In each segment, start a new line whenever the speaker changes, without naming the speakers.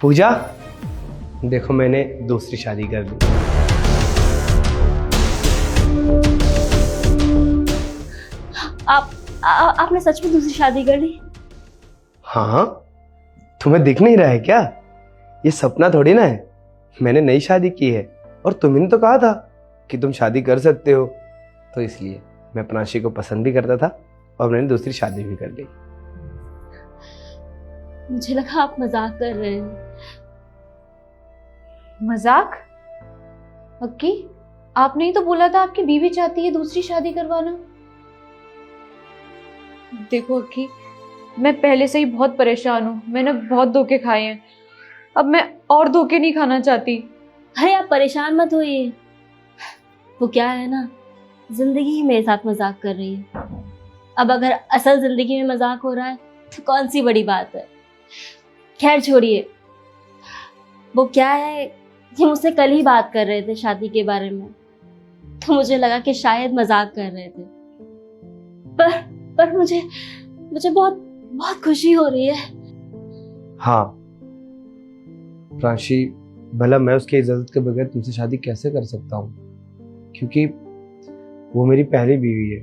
पूजा, देखो मैंने दूसरी शादी कर ली।
आपने सच में दूसरी शादी कर ली?
हाँ, तुम्हें दिख नहीं रहा है क्या? ये सपना थोड़ी ना है। मैंने नई शादी की है और तुम्हें तो कहा था कि तुम शादी कर सकते हो, तो इसलिए मैं प्रांशी को पसंद भी करता था और मैंने दूसरी शादी भी कर ली।
मुझे लगा आप मजाक कर रहे हैं।
मजाक? अक्की, आपने ही तो बोला था आपकी बीवी चाहती है दूसरी शादी करवाना। देखो अक्की, मैं पहले से ही बहुत परेशान हूँ। मैंने बहुत धोखे खाए हैं, अब मैं और धोखे नहीं खाना चाहती।
अरे आप परेशान मत होइए। वो क्या है ना, जिंदगी ही मेरे साथ मजाक कर रही है। अब अगर असल जिंदगी में मजाक हो रहा है तो कौन सी बड़ी बात है। खैर छोड़िए। वो क्या है, ये मुझसे कल ही बात कर रहे थे शादी के बारे में, तो मुझे लगा कि शायद मजाक कर रहे थे। पर मुझे बहुत बहुत खुशी हो रही है।
हाँ प्रांशी, भला मैं उसकी इजाजत के बगैर तुमसे शादी कैसे कर सकता हूँ, क्योंकि वो मेरी पहली बीवी है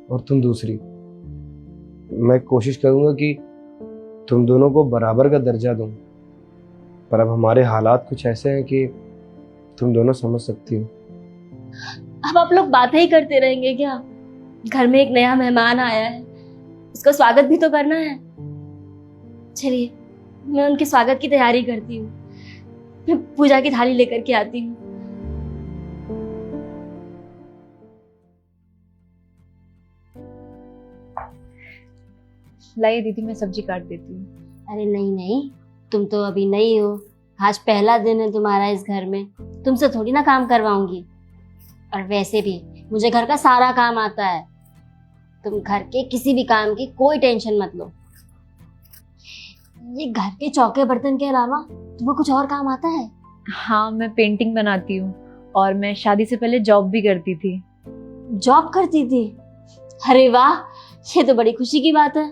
और तुम दूसरी। मैं कोशिश करूंगा कि तुम दोनों को बराबर का दर्जा दूं, पर अब हमारे हालात कुछ ऐसे हैं कि तुम दोनों समझ सकती हो।
अब आप लोग बातें ही करते रहेंगे क्या? घर में एक नया मेहमान आया है, उसका स्वागत भी तो करना है। चलिए, मैं उनके स्वागत की तैयारी करती हूँ। मैं पूजा की थाली लेकर के आती हूँ।
लाइए दीदी, मैं सब्जी काट देती हूँ।
अरे नहीं नहीं, तुम तो अभी नई हो। आज पहला दिन है तुम्हारा इस घर में, तुमसे थोड़ी ना काम करवाऊंगी। और वैसे भी मुझे घर का सारा काम आता है। तुम घर के किसी भी काम की कोई टेंशन मत लो। ये घर के चौके बर्तन के अलावा तुम्हें कुछ और काम आता है?
हाँ, मैं पेंटिंग बनाती हूँ और मैं शादी से पहले जॉब भी करती थी।
जॉब करती थी? अरे वाह, ये तो बड़ी खुशी की बात है।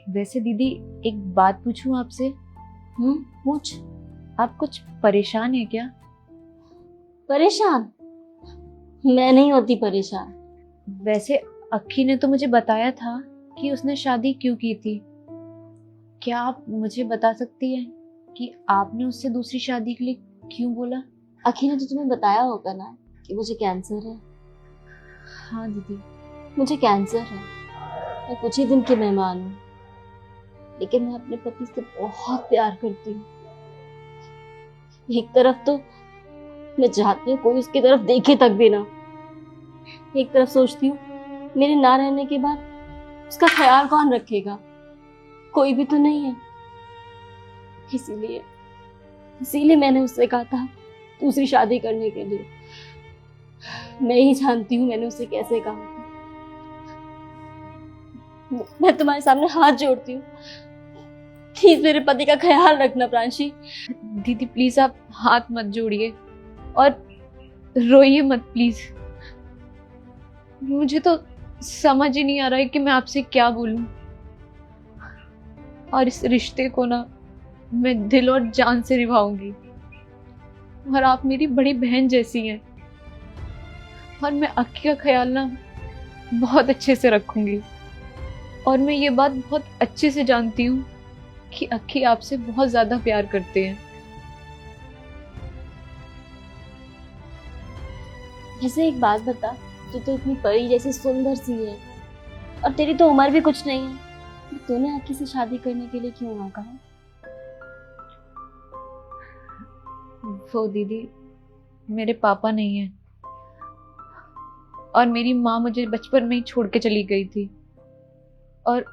वैसे दीदी, एक बात पूछूं आपसे?
पूछ।
आप कुछ परेशान है क्या?
परेशान? मैं नहीं होती परेशान।
वैसे अक्की ने तो मुझे बताया था कि उसने शादी क्यों की थी। क्या आप मुझे बता सकती हैं कि आपने उससे दूसरी शादी के लिए क्यों बोला?
अखी ने तो तुम्हें बताया होगा ना कि मुझे कैंसर है।
हाँ दीदी।
मुझे कैंसर है। मैं कुछ ही दिन की मेहमान हूँ, लेकिन मैं अपने पति से बहुत प्यार करती हूँ। एक तरफ तो मैं चाहती हूँ कोई उसकी तरफ देखे तक भी ना, एक तरफ सोचती हूँ मेरे ना रहने के बाद उसका ख्याल कौन रखेगा? कोई भी तो नहीं है। इसीलिए मैंने उससे कहा था दूसरी शादी करने के लिए। मैं ही जानती हूँ मैंने उससे कैसे कहा था। मैं तुम्हारे सामने हाथ जोड़ती हूँ, प्लीज मेरे पति का ख्याल रखना प्रांशी।
दीदी प्लीज आप हाथ मत जोड़िए और रोइए मत प्लीज। मुझे तो समझ ही नहीं आ रहा है कि मैं आपसे क्या बोलूं। और इस रिश्ते को ना मैं दिल और जान से निभाऊंगी। और आप मेरी बड़ी बहन जैसी हैं और मैं अक्की का ख्याल ना बहुत अच्छे से रखूंगी। और मैं ये बात बहुत अच्छे से जानती हूँ कि अक्की आपसे बहुत ज्यादा प्यार करते हैं।
ऐसे एक बात बता, तू तो इतनी परी जैसी सुंदर सी है और तेरी तो उम्र भी कुछ नहीं है, तूने अक्की से शादी करने के लिए क्यों ना कहा?
वो दीदी, मेरे पापा नहीं है और मेरी माँ मुझे बचपन में ही छोड़ के चली गई थी। और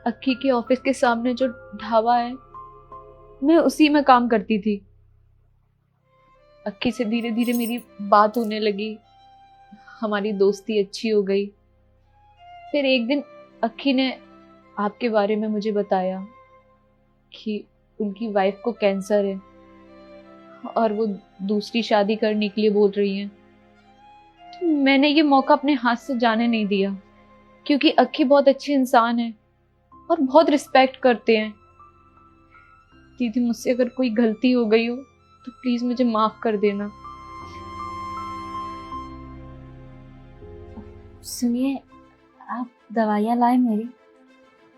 अक्की के ऑफिस के सामने जो ढाबा है, मैं उसी में काम करती थी। अक्की से धीरे धीरे मेरी बात होने लगी, हमारी दोस्ती अच्छी हो गई। फिर एक दिन अक्की ने आपके बारे में मुझे बताया कि उनकी वाइफ को कैंसर है और वो दूसरी शादी करने के लिए बोल रही हैं। तो मैंने ये मौका अपने हाथ से जाने नहीं दिया, क्योंकि अक्की बहुत अच्छे इंसान है और बहुत रिस्पेक्ट करते हैं। दीदी मुझसे अगर कोई गलती हो गई हो तो प्लीज मुझे माफ कर देना।
सुनिए, आप दवाइयाँ लाए मेरी?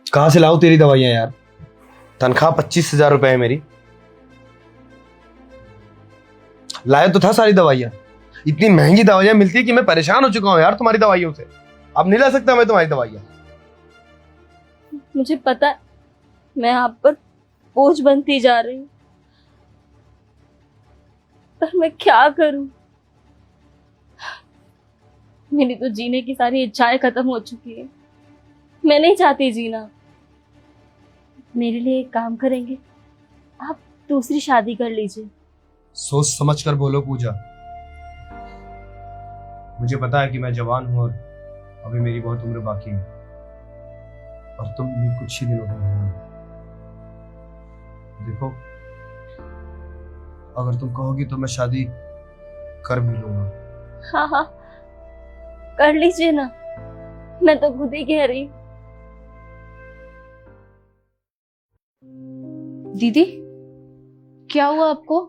कहाँ से लाऊं तेरी दवाइयाँ यार? तनख्वाह 25,000 रुपए है मेरी। लाया तो था सारी दवाइयाँ। इतनी महंगी दवाइयाँ मिलती है कि मैं परेशान हो चुका हूँ यार तुम्हारी दवाइयों से। अब नहीं ला सकता मैं तुम्हारी दवाइयाँ।
मुझे पता है मैं आप पर बोझ बनती जा रही हूँ, पर मैं क्या करूं? मेरी तो जीने की सारी इच्छाएं खत्म हो चुकी है। मैं नहीं चाहती जीना। मेरे लिए एक काम करेंगे? आप दूसरी शादी कर लीजिए।
सोच समझ कर बोलो पूजा। मुझे पता है कि मैं जवान हूं और अभी मेरी बहुत उम्र बाकी है, और तुम भी कुछ ही दिनों में। देखो, अगर तुम कहोगी तो मैं शादी कर भी लूंगा।
हाँ हाँ, कर लीजिए ना, मैं तो खुद ही कह रही हूँ।
दीदी क्या हुआ आपको?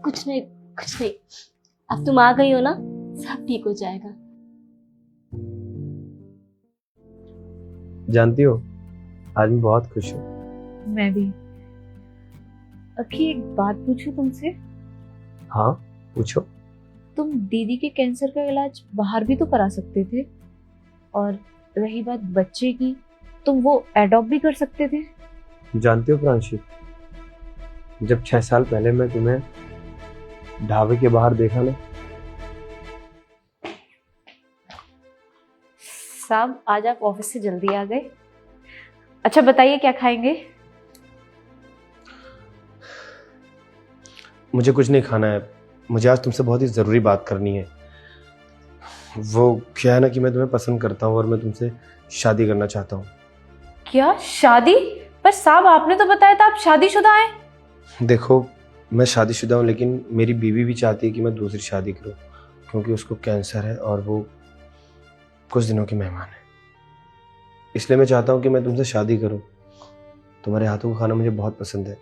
कुछ नहीं, कुछ नहीं। अब तुम आ गई हो ना, सब ठीक हो जाएगा।
जानती हो, आज मैं बहुत खुश हूँ।
मैं भी। अखी एक बात पूछूं तुमसे?
हाँ पूछो।
तुम दीदी के कैंसर का इलाज बाहर भी तो करा सकते थे, और रही बात बच्चे की, तुम वो एडॉप्ट भी कर सकते थे।
जानती हो प्रांशी, जब 6 साल पहले मैं तुम्हें ढाबे के बाहर देखा ना,
साहब आज आप ऑफिस से जल्दी आ गए। अच्छा बताइए क्या खाएंगे?
मुझे कुछ नहीं खाना है। मुझे आज तुमसे बहुत ही ज़रूरी बात करनी है। वो क्या है ना कि मैं तुम्हें पसंद करता हूँ और मैं तुमसे शादी करना चाहता हूँ।
क्या शादी? पर साहब आपने तो बताया था आप शादीशुदा हैं।
देखो, मैं शादीशुदा हूँ, लेकिन मेरी बीवी भी चाहती है कि मैं दूसरी शादी करूँ, क्योंकि उसको कैंसर है और वो कुछ दिनों की मेहमान है। इसलिए मैं चाहता हूँ कि मैं तुमसे शादी करूँ। तुम्हारे हाथों का खाना मुझे बहुत पसंद है।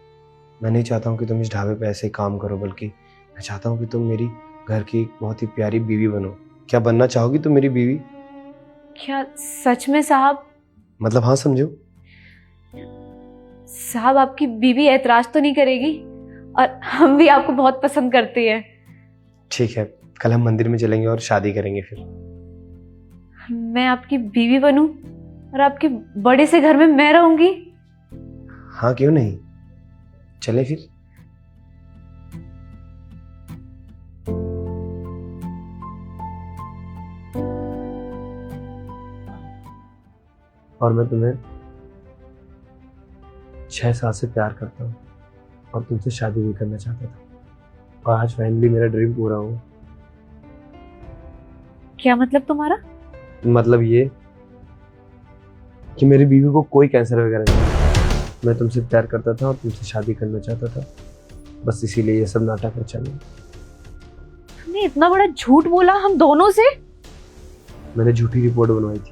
मैं नहीं चाहता हूँ कि तुम इस ढाबे पे ऐसे ही काम करो, बल्कि मैं चाहता हूँ कि तुम मेरी घर की बहुत ही प्यारी बीवी बनो। क्या बनना चाहोगी तुम मेरी बीवी?
क्या सच में साहब?
मतलब हाँ समझो।
साहब आपकी बीवी ऐतराज तो नहीं करेगी? और हम भी आपको बहुत पसंद करते हैं।
ठीक है, कल हम मंदिर में चलेंगे और शादी करेंगे फिर।
मैं आपकी बीवी बनूं और आपके बड़े से घर में मैं रहूंगी?
हाँ क्यों नहीं, चले फिर। और मैं तुम्हें 6 साल से प्यार करता हूँ और तुमसे शादी भी करना चाहता था, और आज फाइनली मेरा ड्रीम पूरा हुआ।
क्या मतलब तुम्हारा?
मतलब ये कि मेरी बीवी को कोई कैंसर वगैरह नहीं है। मैं तुमसे प्यार करता था और तुमसे शादी करना चाहता था, बस इसीलिए ये सब नाटक है। चलो,
तुमने इतना बड़ा झूठ बोला हम दोनों से?
मैंने झूठी रिपोर्ट बनवाई थी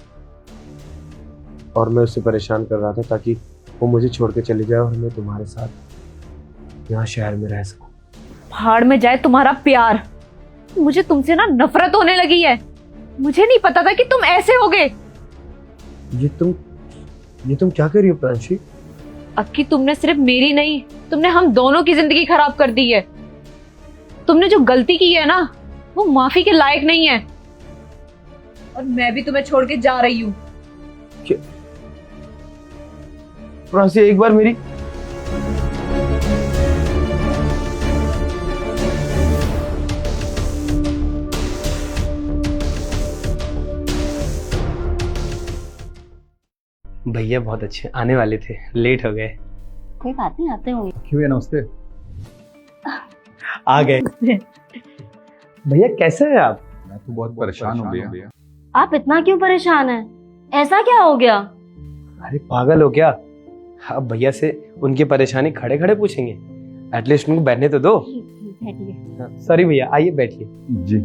और मैं उससे परेशान कर रहा था ताकि वो मुझे छोड़ के चले जाए और मैं तुम्हारे साथ यहाँ शहर में रह सकूं।
भाड़ में जाए तुम्हारा प्यार। मुझे तुमसे ना नफरत होने लगी है। मुझे नहीं पता था कि तुम ऐसे होगे।
ये तुम क्या कर रही हो प्रांशी?
अक्की तुमने सिर्फ मेरी नहीं, तुमने हम दोनों की जिंदगी खराब कर दी है। तुमने जो गलती की है ना, वो माफी के लायक नहीं है। और मैं भी तुम्हें छोड़ के जा रही हूँ।
प्रांशी एक बार मेरी भैया बहुत अच्छे, आने वाले थे, लेट हो गए।
कोई बात नहीं, आते होंगे।
क्यों है? नमस्ते।
आ गए। भैया कैसे हैं आप?
मैं तो बहुत परेशान हूँ भैया।
आप इतना क्यों परेशान हैं? ऐसा क्या हो गया?
अरे पागल हो क्या? अब भैया से उनकी परेशानी खड़े खड़े पूछेंगे? एटलीस्ट उनको बैठने तो दो।
बैठिए।
सॉरी भैया, आइए बैठिए।
जी।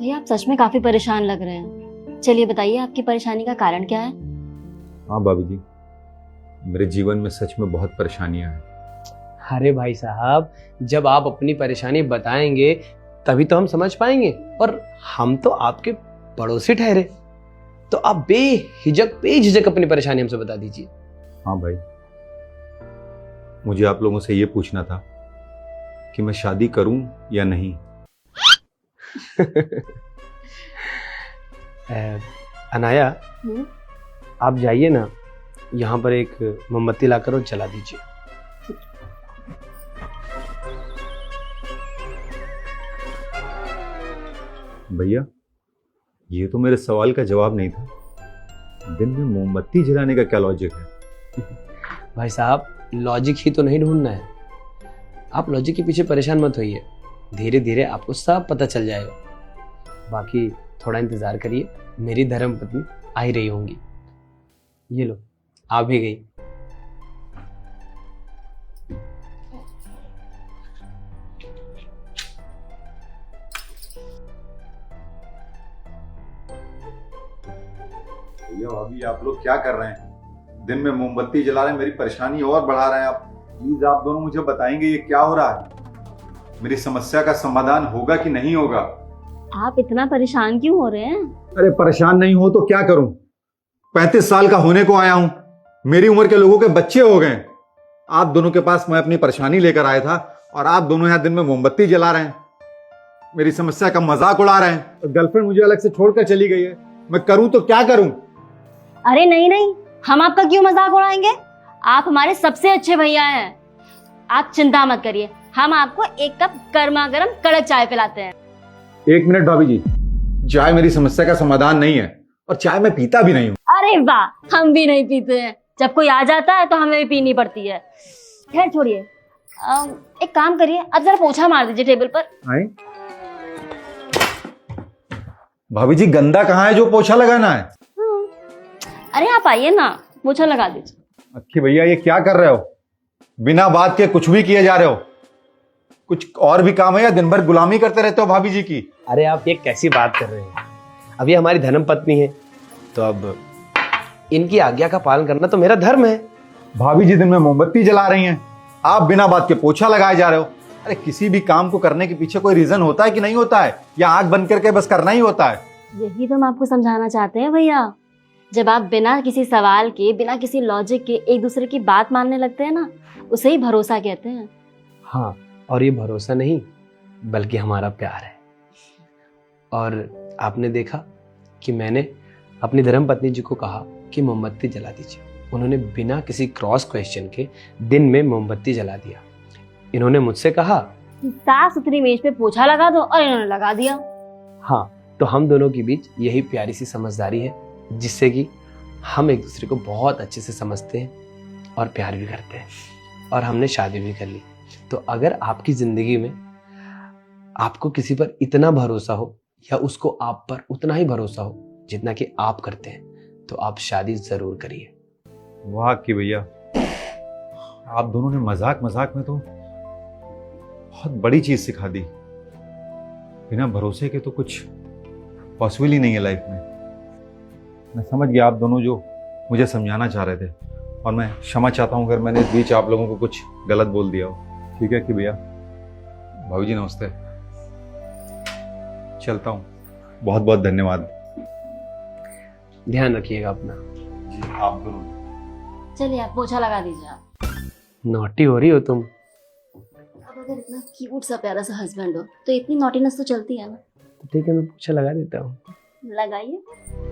भैया आप सच में काफी परेशान लग रहे हैं। चलिए बताइए, आपकी परेशानी का कारण क्या है?
हाँ भाभी जी, मेरे जीवन में सच में बहुत परेशानियां हैं।
अरे भाई साहब, जब आप अपनी परेशानी बताएंगे तभी तो हम समझ पाएंगे, और हम तो आपके पड़ोसी ठहरे, तो आप बेझिझक अपनी परेशानी हमसे बता दीजिए।
हाँ भाई, मुझे आप लोगों से ये पूछना था कि मैं शादी करूं या नहीं।
अनाया,
हम्म?
आप जाइए ना, यहाँ पर एक मोमबत्ती लाकर और जला दीजिए।
भैया, ये तो मेरे सवाल का जवाब नहीं था। दिन में मोमबत्ती जलाने का क्या लॉजिक है?
भाई साहब, लॉजिक ही तो नहीं ढूंढना है। आप लॉजिक के पीछे परेशान मत होइए, धीरे धीरे आपको सब पता चल जाएगा। बाकी थोड़ा इंतजार करिए, मेरी धर्मपत्नी आ ही रही होंगी। ये लो, आ भी गई।
भैया भाभी, आप लोग क्या कर रहे हैं? दिन में मोमबत्ती जला रहे हैं, मेरी परेशानी और बढ़ा रहे हैं आप। प्लीज आप दोनों मुझे बताएंगे ये क्या हो रहा है? मेरी समस्या का समाधान होगा कि नहीं होगा?
आप इतना परेशान क्यों हो रहे हैं?
अरे परेशान नहीं हो तो क्या करूं? 35 साल का होने को आया हूं, मेरी उम्र के लोगों के बच्चे हो गए। आप दोनों के पास मैं अपनी परेशानी लेकर आया था और आप दोनों यहां दिन में मोमबत्ती जला रहे हैं, मेरी समस्या का मजाक उड़ा रहे हैं। गर्लफ्रेंड मुझे अलग से छोड़कर चली गई है, मैं करूं तो क्या करूं?
अरे नहीं नहीं, हम आपका क्यों मजाक उड़ाएंगे? आप हमारे सबसे अच्छे भैया हैं। आप चिंता मत करिए, हम आपको एक कप गर्मा गर्म कड़क चाय पिलाते हैं।
1 मिनट भाभी जी, चाय मेरी समस्या का समाधान नहीं है और चाय मैं पीता भी नहीं हूं।
अरे वाह, हम भी नहीं पीते हैं। जब कोई आ जाता है तो हमें भी पीनी पड़ती है। खैर छोड़िए, एक काम करिए, अब जरा पोछा मार दीजिए टेबल पर।
आए? भाभी जी, गंदा कहाँ है जो पोछा लगाना है?
अरे आप आइए ना, पोछा लगा दीजिए।
अक्की भैया, ये क्या कर रहे हो? बिना बात के कुछ भी किए जा रहे हो। कुछ और भी काम है या दिन भर गुलामी करते रहते हो भाभी जी की?
अरे आप ये कैसी बात कर रहे हैं? अभी हमारी धर्मपत्नी है, तो अब इनकी आज्ञा का पालन करना तो मेरा धर्म है।
भाभी जी दिन में मोमबत्ती जला रही हैं, आप बिना बात के पोछा लगाए जा रहे हो। अरे किसी भी काम को करने के पीछे कोई रीजन होता है कि नहीं होता है, या आंख बंद करके बस करना ही होता है?
यही तो हम आपको समझाना चाहते हैं भैया। जब आप बिना किसी सवाल के, बिना किसी लॉजिक के एक दूसरे की बात मानने लगते हैं ना, उसे ही भरोसा कहते हैं।
हाँ, और ये भरोसा नहीं बल्कि हमारा प्यार है। और आपने देखा कि मैंने अपनी धर्मपत्नी जी को कहा कि मोमबत्ती जला दीजिए, उन्होंने बिना किसी क्रॉस क्वेश्चन के दिन में मोमबत्ती जला दिया। इन्होंने मुझसे कहा
साफ सुथरी मेज पे पोछा लगा दो, और इन्होंने लगा दिया।
हाँ, तो हम दोनों के बीच यही प्यारी सी समझदारी है, जिससे कि हम एक दूसरे को बहुत अच्छे से समझते हैं और प्यार भी करते हैं, और हमने शादी भी कर ली। तो अगर आपकी जिंदगी में आपको किसी पर इतना भरोसा हो, या उसको आप पर उतना ही भरोसा हो जितना कि आप करते हैं, तो आप शादी जरूर करिए।
वाह की भैया, आप दोनों ने मजाक मजाक में तो बहुत बड़ी चीज सिखा दी। बिना भरोसे के तो कुछ पॉसिबल ही नहीं है लाइफ में। मैं समझ गया आप दोनों जो मुझे समझाना चाह रहे थे, और मैं क्षमा चाहता हूं अगर मैंने इस बीच आप लोगों को कुछ गलत बोल दिया हो। ठीक है कि भैया? भाभी जी नमस्ते, चलता हूं, बहुत बहुत धन्यवाद।
ध्यान रखिएगा अपना।
जी आप दोनों।
चलिए आप पोछा लगा दीजिए। आप
नॉटी हो रही हो तुम।
अब अगर इतना क्यूट सा प्यारा सा हस्बैंड हो तो इतनी नॉटीनेस तो चलती है ना।
तो ठीक है, मैं पोछा लगा देता हूँ।
लगाइए।